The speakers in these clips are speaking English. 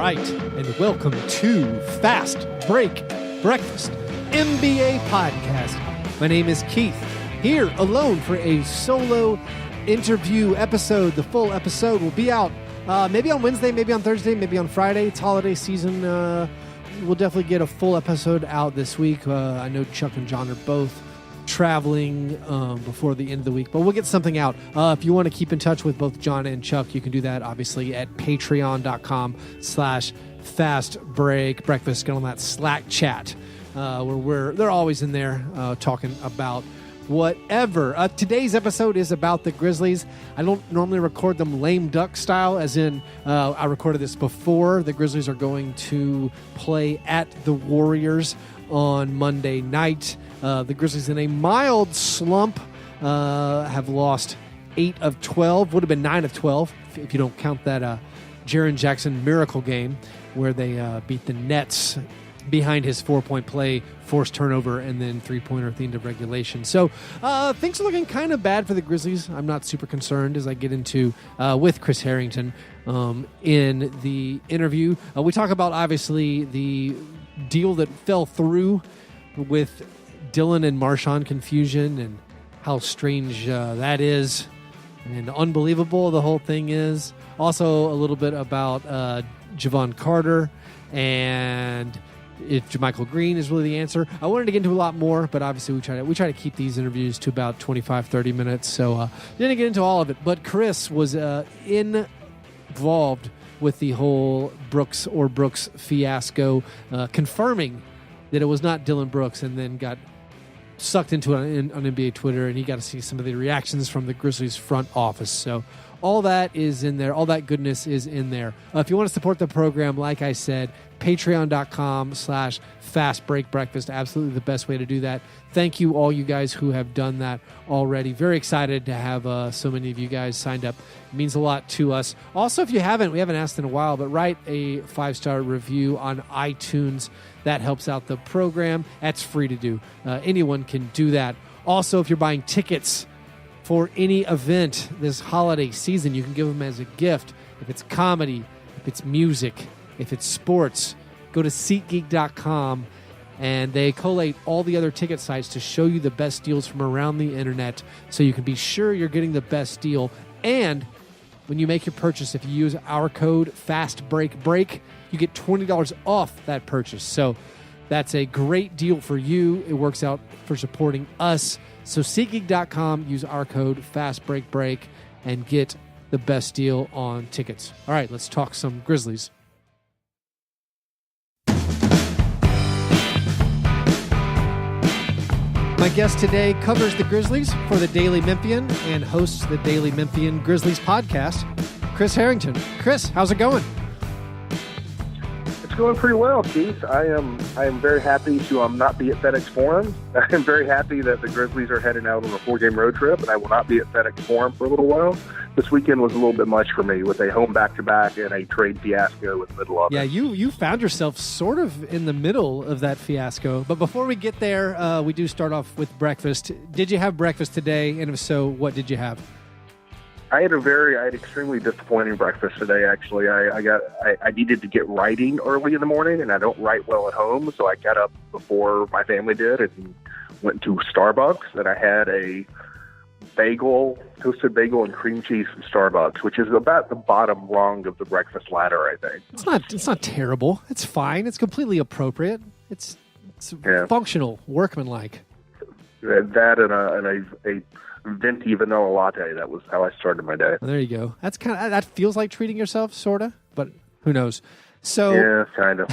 right, and welcome to Fast Break Breakfast NBA Podcast. My name is Keith, here alone for a solo interview episode. The full episode will be out maybe on Wednesday, maybe on Thursday, maybe on Friday. It's holiday season. We'll definitely get a full episode out this week. I know Chuck and John are both traveling before the end of the week, but we'll get something out. If you want to keep in touch with both John and Chuck, you can do that obviously at patreon.com/fastbreakbreakfast. Get on that Slack chat where they're always in there talking about whatever. Today's episode is about the Grizzlies. I don't normally record them lame duck style, as in I recorded this before. The Grizzlies are going to play at the Warriors on Monday night. The Grizzlies in a mild slump have lost 8 of 12. Would have been 9 of 12 if you don't count that Jaren Jackson miracle game where they beat the Nets behind his 4-point play, forced turnover, and then 3-pointer at the end of regulation. So things are looking kind of bad for the Grizzlies. I'm not super concerned as I get into with Chris Herrington in the interview. We talk about, obviously, the deal that fell through with Dylan and Marshawn confusion and how strange that is and unbelievable the whole thing is. Also, a little bit about Javon Carter and if JaMychal Green is really the answer. I wanted to get into a lot more, but obviously we try to keep these interviews to about 25, 30 minutes, so didn't get into all of it. But Chris was involved with the whole Brooks fiasco, confirming that it was not Dylan Brooks, and then got sucked into it on NBA Twitter, and he got to see some of the reactions from the Grizzlies front office. So all that is in there. All that goodness is in there. If you want to support the program, like I said, patreon.com/fastbreakbreakfast. Absolutely the best way to do that. Thank you, all you guys who have done that already. Very excited to have so many of you guys signed up. It means a lot to us. Also, if you haven't, we haven't asked in a while, but write a 5-star review on iTunes. That helps out the program. That's free to do. Anyone can do that. Also, if you're buying tickets for any event this holiday season, you can give them as a gift. If it's comedy, if it's music, if it's sports, go to SeatGeek.com, and they collate all the other ticket sites to show you the best deals from around the internet, so you can be sure you're getting the best deal. And when you make your purchase, if you use our code FASTBREAKBREAK, you get $20 off that purchase. So that's a great deal for you. It works out for supporting us. So SeatGeek.com, use our code FASTBREAKBREAK, and get the best deal on tickets. All right, let's talk some Grizzlies. My guest today covers the Grizzlies for the Daily Memphian and hosts the Daily Memphian Grizzlies podcast, Chris Herrington. Chris, how's it going? It's going pretty well, Keith. I am very happy to not be at FedEx Forum. I'm very happy that the Grizzlies are heading out on a 4-game road trip, and I will not be at FedEx Forum for a little while. This weekend was a little bit much for me with a home back-to-back and a trade fiasco in the middle of it. Yeah, you found yourself sort of in the middle of that fiasco. But before we get there, we do start off with breakfast. Did you have breakfast today? And if so, what did you have? I had extremely disappointing breakfast today, actually. I needed to get writing early in the morning, and I don't write well at home, so I got up before my family did and went to Starbucks, and I had a toasted bagel and cream cheese from Starbucks, which is about the bottom rung of the breakfast ladder, I think. It's not terrible. It's fine. It's completely appropriate. It's functional, workmanlike. That and a venti vanilla latte. That was how I started my day. Well, there you go. That feels like treating yourself, sorta, but who knows? So yeah, kind of.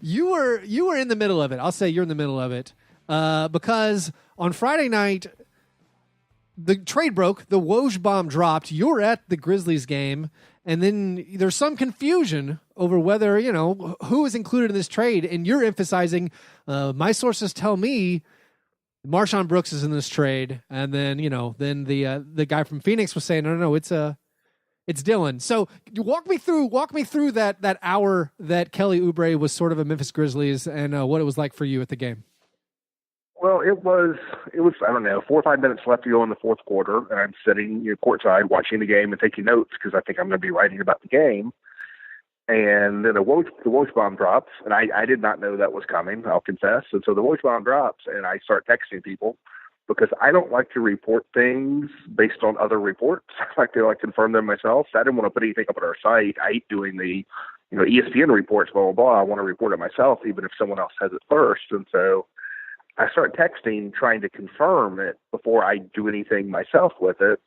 you were in the middle of it. I'll say you're in the middle of it because on Friday night the trade broke, the Woj bomb dropped. You're at the Grizzlies game, and then there's some confusion over whether who is included in this trade, and you're emphasizing. My sources tell me Marshawn Brooks is in this trade, and then the guy from Phoenix was saying no, it's Dylan. So walk me through that hour that Kelly Oubre was sort of a Memphis Grizzlies, and what it was like for you at the game. Well, it was I don't know, 4 or 5 minutes left to go in the fourth quarter, and I'm sitting courtside watching the game and taking notes because I think I'm going to be writing about the game. And then the Woj bomb drops, and I did not know that was coming, I'll confess. And so the Woj bomb drops, and I start texting people because I don't like to report things based on other reports. I like to confirm them myself. So I didn't want to put anything up on our site. I hate doing the ESPN reports, blah, blah, blah. I want to report it myself, even if someone else has it first. And so I start texting, trying to confirm it before I do anything myself with it.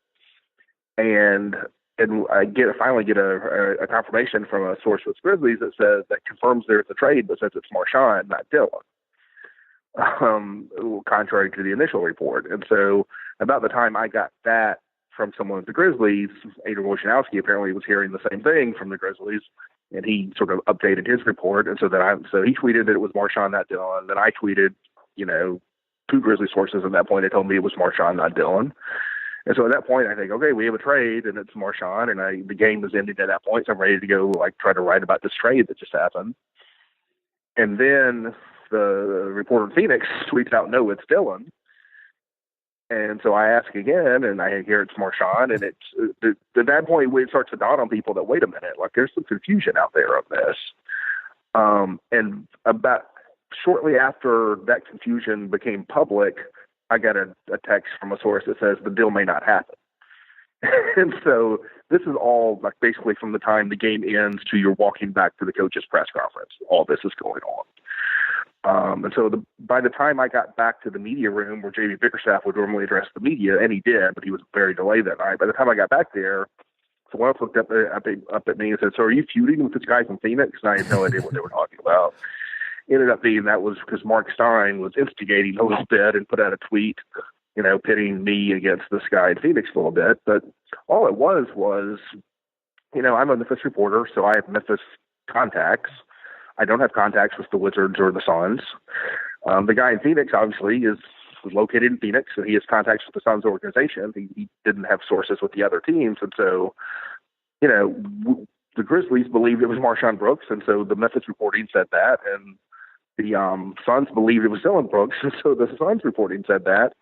And I finally get a confirmation from a source with Grizzlies that confirms there's a trade, but says it's Marshawn, not Dylan. Contrary to the initial report. And so about the time I got that from someone at the Grizzlies, Adrian Wojnarowski apparently was hearing the same thing from the Grizzlies, and he sort of updated his report. And so he tweeted that it was Marshawn, not Dylan. Then I tweeted, two Grizzly sources at that point that told me it was Marshawn, not Dylan. And so at that point, I think, okay, we have a trade, and it's Marshawn, and the game was ending at that point, so I'm ready to go try to write about this trade that just happened. And then the reporter in Phoenix tweets out, no, it's Dylan. And so I ask again, and I hear it's Marshawn, and it's at that point it starts to dawn on people that, wait a minute, there's some confusion out there on this. And about shortly after that confusion became public, I got a text from a source that says the deal may not happen. And so this is all basically from the time the game ends to you're walking back to the coach's press conference. All this is going on. And so by the time I got back to the media room where J.B. Bickerstaff would normally address the media, and he did, but he was very delayed that night. By the time I got back there, someone else looked up at me and said, so are you feuding with this guy from Phoenix? And I had no idea what they were talking about. Ended up being that was because Mark Stein was instigating a little bit and put out a tweet, pitting me against this guy in Phoenix a little bit. But all it was, I'm a Memphis reporter, so I have Memphis contacts. I don't have contacts with the Wizards or the Suns. The guy in Phoenix, obviously, is located in Phoenix, and he has contacts with the Suns organization. He didn't have sources with the other teams. And so, the Grizzlies believed it was Marshawn Brooks, and so the Memphis reporting said that, and the Suns believed it was Dylan Brooks, and so the Suns reporting said that.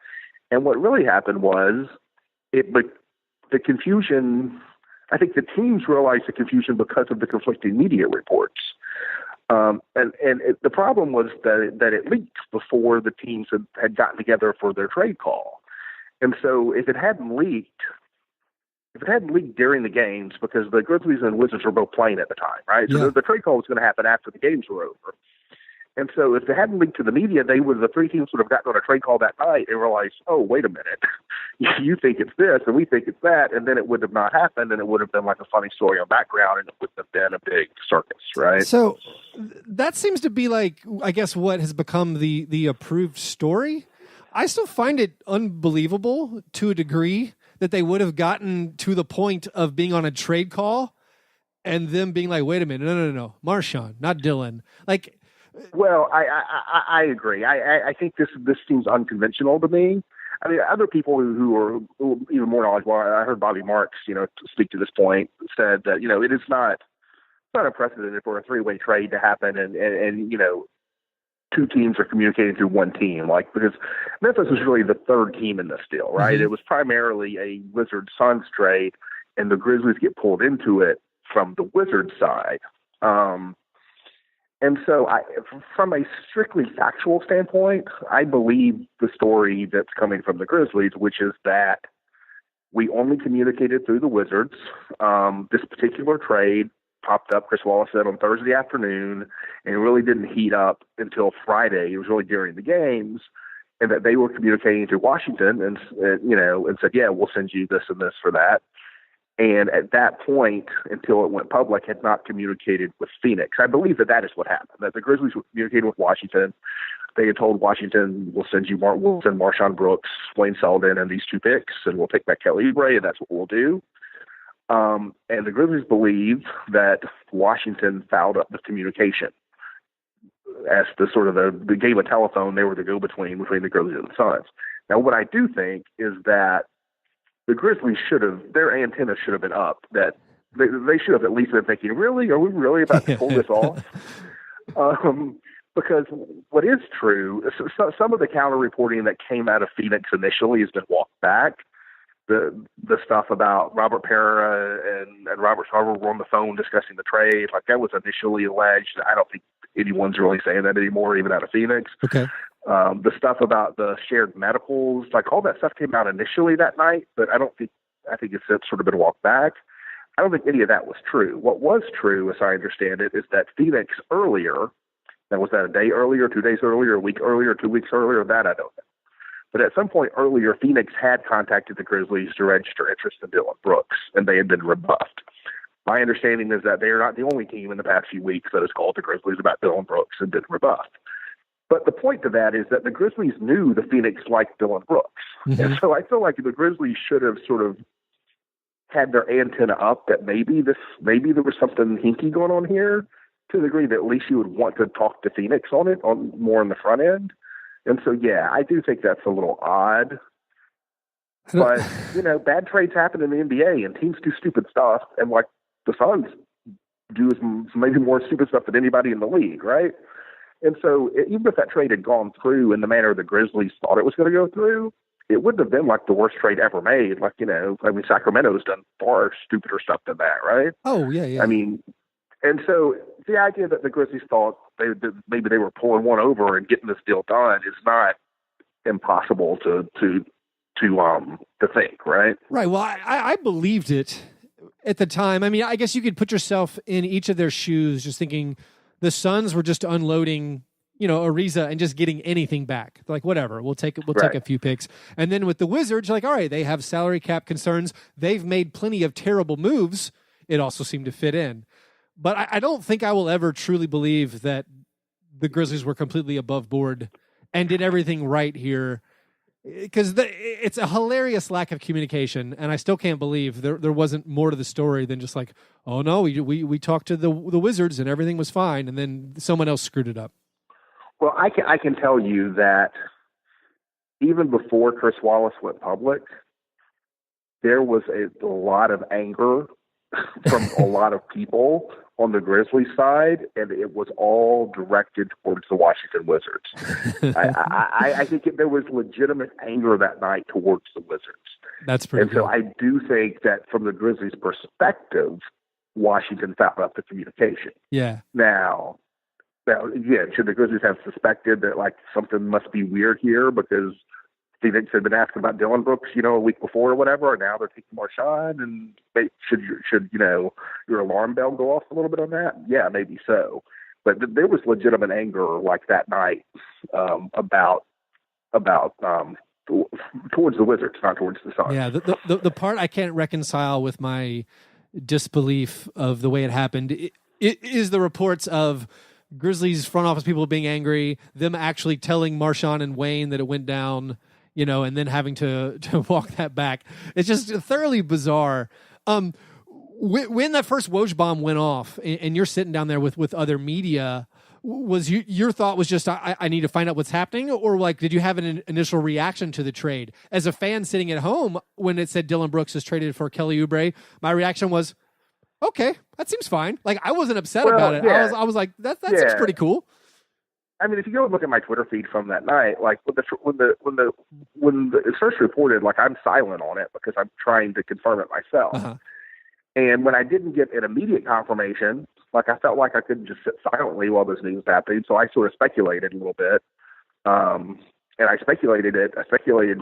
And what really happened was the confusion. I think the teams realized the confusion because of the conflicting media reports. The problem was that it leaked before the teams had gotten together for their trade call. And so if it hadn't leaked during the games, because the Grizzlies and Wizards were both playing at the time, right? So the trade call was going to happen after the games were over. And so if they hadn't leaked to the media, the three teams would have gotten on a trade call that night and realized, oh, wait a minute, you think it's this and we think it's that, and then it would have not happened, and it would have been like a funny story on background, and it wouldn't have been a big circus, right? So that seems to be I guess what has become the approved story. I still find it unbelievable to a degree that they would have gotten to the point of being on a trade call and them being like, wait a minute, no, Marshawn, not Dylan. Well, I agree. I think this seems unconventional to me. I mean, other people who are even more knowledgeable, I heard Bobby Marks, speak to this point, said that, it is not unprecedented for a three-way trade to happen and two teams are communicating through one team, because Memphis was really the third team in this deal, right? Mm-hmm. It was primarily a Wizards-Suns trade, and the Grizzlies get pulled into it from the Wizards side. And so from a strictly factual standpoint, I believe the story that's coming from the Grizzlies, which is that we only communicated through the Wizards. This particular trade popped up, Chris Wallace said, on Thursday afternoon, and really didn't heat up until Friday. It was really during the games, and that they were communicating to Washington and said, yeah, we'll send you this and this for that. And at that point, until it went public, had not communicated with Phoenix. I believe that is what happened, that the Grizzlies were communicating with Washington. They had told Washington, we'll send Marshawn Brooks, Wayne Selden, and these two picks, and we'll take back Kelly Oubre, and that's what we'll do. And the Grizzlies believe that Washington fouled up the communication as the sort of the game of telephone. They were the go-between between the Grizzlies and the Suns. Now, what I do think is that the Grizzlies their antenna should have been up, that they should have at least been thinking, really? Are we really about to pull this off? Because what is true, some of the counter reporting that came out of Phoenix initially has been walked back. the stuff about Robert Pera and Robert Sarver were on the phone discussing the trade. Like, that was initially alleged. I don't think anyone's really saying that anymore, even out of Phoenix. Okay. The stuff about the shared medicals, like, all that stuff came out initially that night, but I think it's sort of been walked back. I don't think any of that was true. What was true, as I understand it, is that Phoenix earlier, now was that a day earlier, 2 days earlier, a week earlier, 2 weeks earlier? That I don't know. But at some point earlier, Phoenix had contacted the Grizzlies to register interest in Dylan Brooks, and they had been rebuffed. My understanding is that they are not the only team in the past few weeks that has called the Grizzlies about Dylan Brooks and been rebuffed. But the point to that is that the Grizzlies knew the Phoenix liked Dylan Brooks. Mm-hmm. And so I feel like the Grizzlies should have sort of had their antenna up that maybe there was something hinky going on here, to the degree that at least you would want to talk to Phoenix on it, on more on the front end. And so, yeah, I do think that's a little odd. But, bad trades happen in the NBA, and teams do stupid stuff. And, like, the Suns do maybe more stupid stuff than anybody in the league, right? And so even if that trade had gone through in the manner the Grizzlies thought it was going to go through, it wouldn't have been like the worst trade ever made. Like, Sacramento's done far stupider stuff than that, right? Oh, yeah. I mean, and so the idea that the Grizzlies thought maybe they were pulling one over and getting this deal done is not impossible to think, right? Right. Well, I believed it at the time. I mean, I guess you could put yourself in each of their shoes, just thinking the Suns were just unloading, Ariza and just getting anything back. Like, whatever, we'll take a few picks. And then with the Wizards, like, all right, they have salary cap concerns. They've made plenty of terrible moves. It also seemed to fit in. But I don't think I will ever truly believe that the Grizzlies were completely above board and did everything right here, because it's a hilarious lack of communication, and I still can't believe there wasn't more to the story than just like, oh no, we talked to the Wizards and everything was fine, and then someone else screwed it up. Well, I can tell you that even before Chris Wallace went public, there was a lot of anger from a lot of people on the Grizzlies side, and it was all directed towards the Washington Wizards. I think there was legitimate anger that night towards the Wizards. That's pretty good. So I do think that from the Grizzlies' perspective, Washington fouled up the communication. Yeah. Now, again, should the Grizzlies have suspected that, like, something must be weird here because Phoenix had been asking about Dylan Brooks, a week before or whatever, and now they're taking Marshawn, and should your alarm bell go off a little bit on that? Yeah, maybe so. But there was legitimate anger like that night about towards the Wizards, not towards the Suns. Yeah, the part I can't reconcile with my disbelief of the way it happened it is the reports of Grizzlies front office people being angry, them actually telling Marshawn and Wayne that it went down, and then having to walk that back. It's just thoroughly bizarre. When that first Woj bomb went off and you're sitting down there with other media, was your thought was just, I need to find out what's happening? Or, like, did you have an initial reaction to the trade? As a fan sitting at home, when it said Dylan Brooks is traded for Kelly Oubre, my reaction was, okay, that seems fine. Like, I wasn't upset about it. Yeah. I was like, that seems pretty cool. I mean, if you go and look at my Twitter feed from that night, like when it's first reported, like, I'm silent on it because I'm trying to confirm it myself. Uh-huh. And when I didn't get an immediate confirmation, like, I felt like I couldn't just sit silently while this news was happening, so I sort of speculated a little bit. And I speculated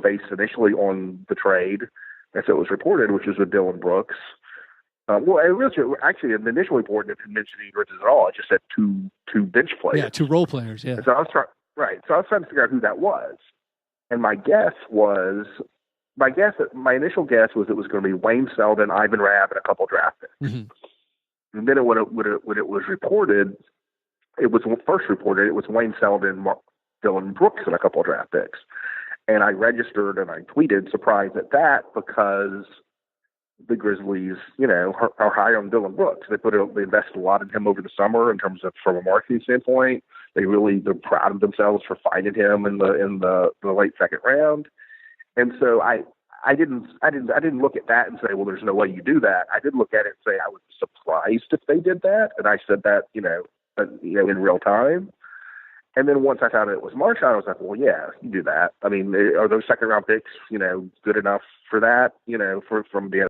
based initially on the trade as it was reported, which was with Dylan Brooks. Well, it was actually an initial report that didn't mention any Grizzlies at all. It just said two bench players. Yeah, two role players. Yeah. And so I was trying to figure out who that was, and my initial guess was it was going to be Wayne Selden, Ivan Rabb, and a couple draft picks. Mm-hmm. And then when it was reported, it was Wayne Selden, Dylan Brooks, and a couple draft picks. And I registered and I tweeted surprised at that because the Grizzlies, are high on Dylan Brooks. They invested a lot in him over the summer in terms of from a marketing standpoint. They're proud of themselves for finding him in the late second round. And so I didn't look at that and say, well, there's no way you do that. I did look at it and say I was surprised if they did that, and I said that in real time. And then once I found out it was Marchand, I was like, well, yeah, you do that. I mean, are those second round picks, good enough for that, from the